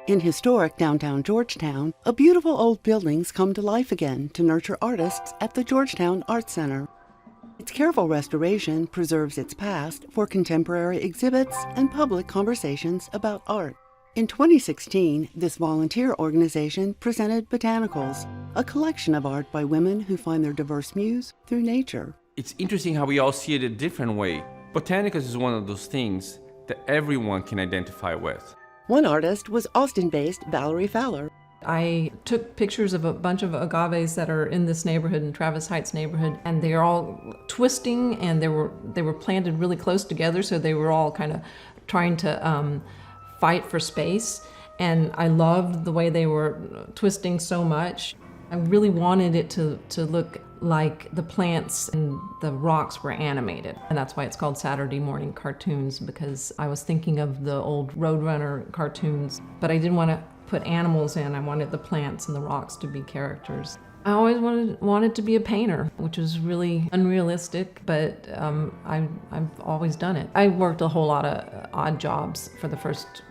In historic downtown Georgetown, a beautiful old buildings come to life again to nurture artists at the Georgetown Art Center. Its careful restoration preserves its past for contemporary exhibits and public conversations about art. In 2016, this volunteer organization presented Botanicals, a collection of art by women who find their diverse muse through nature. It's interesting how we all see it a different way. Botanicals is one of those things that everyone can identify with. One artist was Austin-based Valerie Fowler. I took pictures of a bunch of agaves that are in this neighborhood, in Travis Heights neighborhood, and they're all twisting, and they were planted really close together, so they were all kind of trying to fight for space. And I loved the way they were twisting so much. I really wanted it to look like the plants and the rocks were animated. And that's why it's called Saturday Morning Cartoons, because I was thinking of the old Roadrunner cartoons, but I didn't want to put animals in. I wanted the plants and the rocks to be characters. I always wanted to be a painter, which was really unrealistic, but I've always done it. I worked a whole lot of odd jobs for the first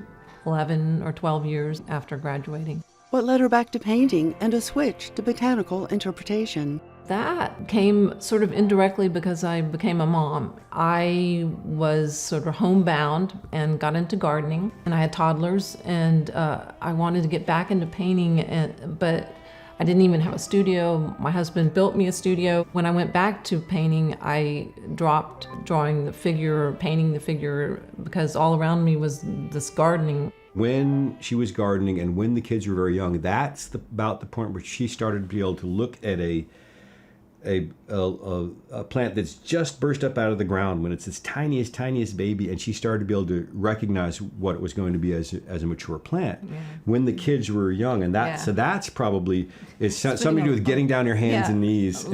11 or 12 years after graduating. What led her back to painting and a switch to botanical interpretation? That came sort of indirectly because I became a mom. I was sort of homebound and got into gardening, and I had toddlers, and I wanted to get back into painting, but I didn't even have a studio. My husband built me a studio. When I went back to painting, I dropped drawing the figure, painting the figure, because all around me was this gardening. When she was gardening and when the kids were very young, that's about the point where she started to be able to look at a plant that's just burst up out of the ground when it's its tiniest baby, and she started to be able to recognize what it was going to be as a mature plant when the kids were young. And so that's probably something to do with getting down your hands and knees.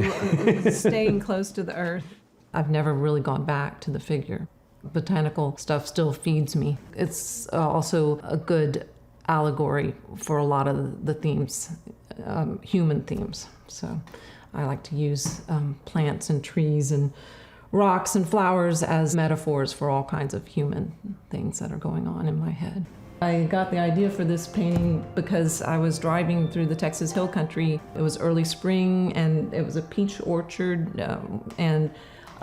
Staying close to the earth. I've never really gone back to the figure. Botanical stuff still feeds me. It's also a good allegory for a lot of the themes, human themes. So I like to use plants and trees and rocks and flowers as metaphors for all kinds of human things that are going on in my head. I got the idea for this painting because I was driving through the Texas Hill Country. It was early spring and it was a peach orchard, and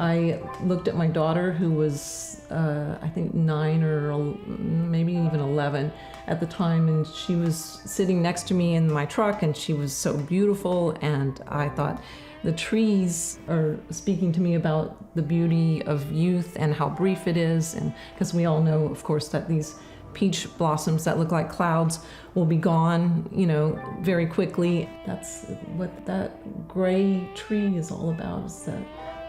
I looked at my daughter, who was, I think 9 or maybe even 11 at the time, and she was sitting next to me in my truck, and she was so beautiful, and I thought, the trees are speaking to me about the beauty of youth and how brief it is, and because we all know, of course, that these peach blossoms that look like clouds will be gone, very quickly. That's what that gray tree is all about, is that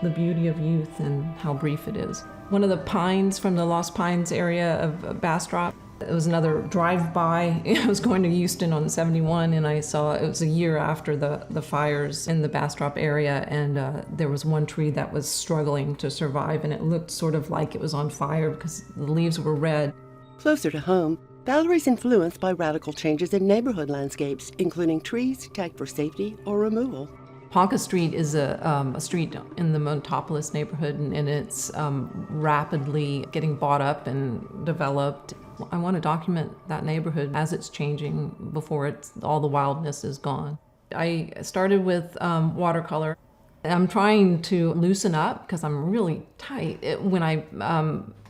the beauty of youth and how brief it is. One of the pines from the Lost Pines area of Bastrop, it was another drive-by. I was going to Houston on 71, and I saw, it was a year after the fires in the Bastrop area, and there was one tree that was struggling to survive, and it looked sort of like it was on fire because the leaves were red. Closer to home, Valerie's influenced by radical changes in neighborhood landscapes, including trees tagged for safety or removal. Ponca Street is a street in the Montopolis neighborhood, and it's rapidly getting bought up and developed. I want to document that neighborhood as it's changing before all the wildness is gone. I started with watercolor. I'm trying to loosen up because I'm really tight. When I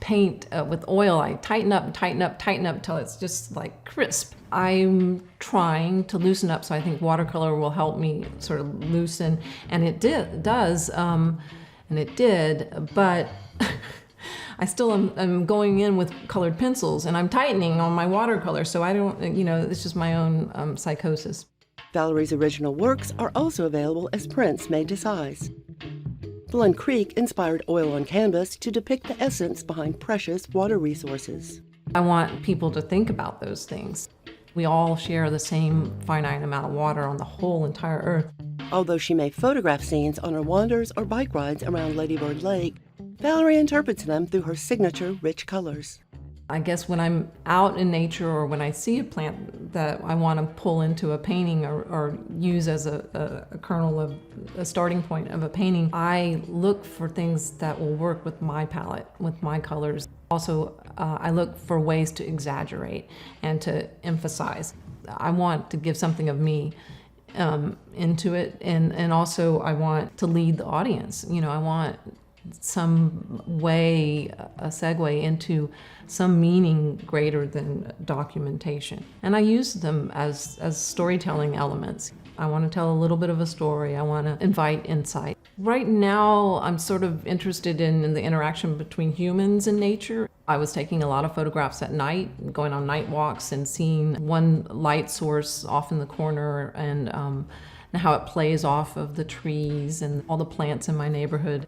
paint with oil, I tighten up till it's just like crisp. I'm trying to loosen up, so I think watercolor will help me sort of loosen, and it does, and it did, but I still am going in with colored pencils, and I'm tightening on my watercolor, so I don't, it's just my own psychosis. Valerie's original works are also available as prints made to size. Blunn Creek inspired oil on canvas to depict the essence behind precious water resources. I want people to think about those things. We all share the same finite amount of water on the whole entire earth. Although she may photograph scenes on her wanders or bike rides around Lady Bird Lake, Valerie interprets them through her signature rich colors. I guess when I'm out in nature or when I see a plant that I want to pull into a painting or use as a kernel of a starting point of a painting, I look for things that will work with my palette, with my colors. Also, I look for ways to exaggerate and to emphasize. I want to give something of me into it, and also I want to lead the audience. I want some way, a segue into some meaning greater than documentation. And I use them as storytelling elements. I want to tell a little bit of a story. I want to invite insight. Right now, I'm sort of interested in the interaction between humans and nature. I was taking a lot of photographs at night, going on night walks and seeing one light source off in the corner and how it plays off of the trees and all the plants in my neighborhood.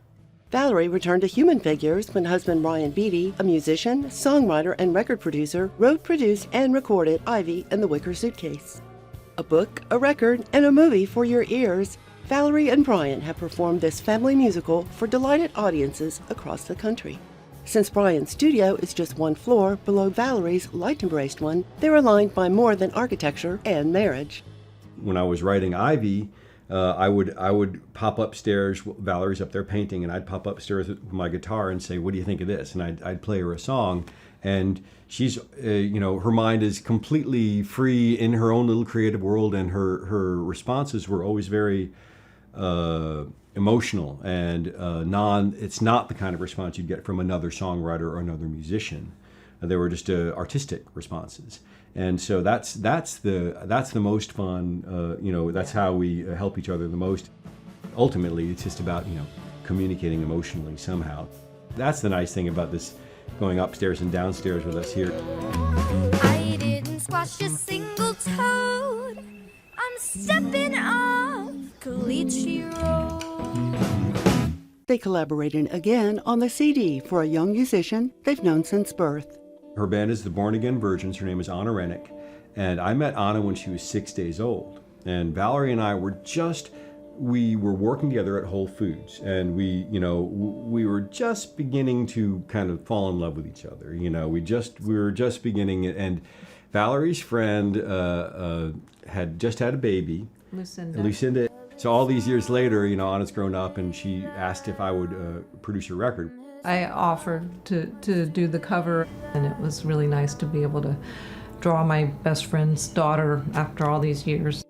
Valerie returned to human figures when husband Brian Beatty, a musician, songwriter, and record producer, wrote, produced, and recorded Ivy and the Wicker Suitcase. A book, a record, and a movie for your ears, Valerie and Brian have performed this family musical for delighted audiences across the country. Since Brian's studio is just one floor below Valerie's light-embraced one, they're aligned by more than architecture and marriage. When I was writing Ivy, I would pop upstairs. Valerie's up there painting, and I'd pop upstairs with my guitar and say, "What do you think of this?" And I'd play her a song, and she's, her mind is completely free in her own little creative world, and her responses were always very emotional and It's not the kind of response you'd get from another songwriter or another musician. They were just artistic responses. And so that's the most fun. That's how we help each other the most. Ultimately, it's just about communicating emotionally somehow. That's the nice thing about this going upstairs and downstairs with us here. I didn't squash a single toad. I'm stepping off Caliche Road. They collaborated again on the CD for a young musician they've known since birth. Her band is the Born Again Virgins. Her name is Anna Rennick. And I met Anna when she was 6 days old. And Valerie and I were working together at Whole Foods. And we were just beginning to kind of fall in love with each other. We were just beginning. And Valerie's friend had just had a baby. Lucinda. So all these years later, Anna's grown up, and she asked if I would produce a record. I offered to do the cover, and it was really nice to be able to draw my best friend's daughter after all these years.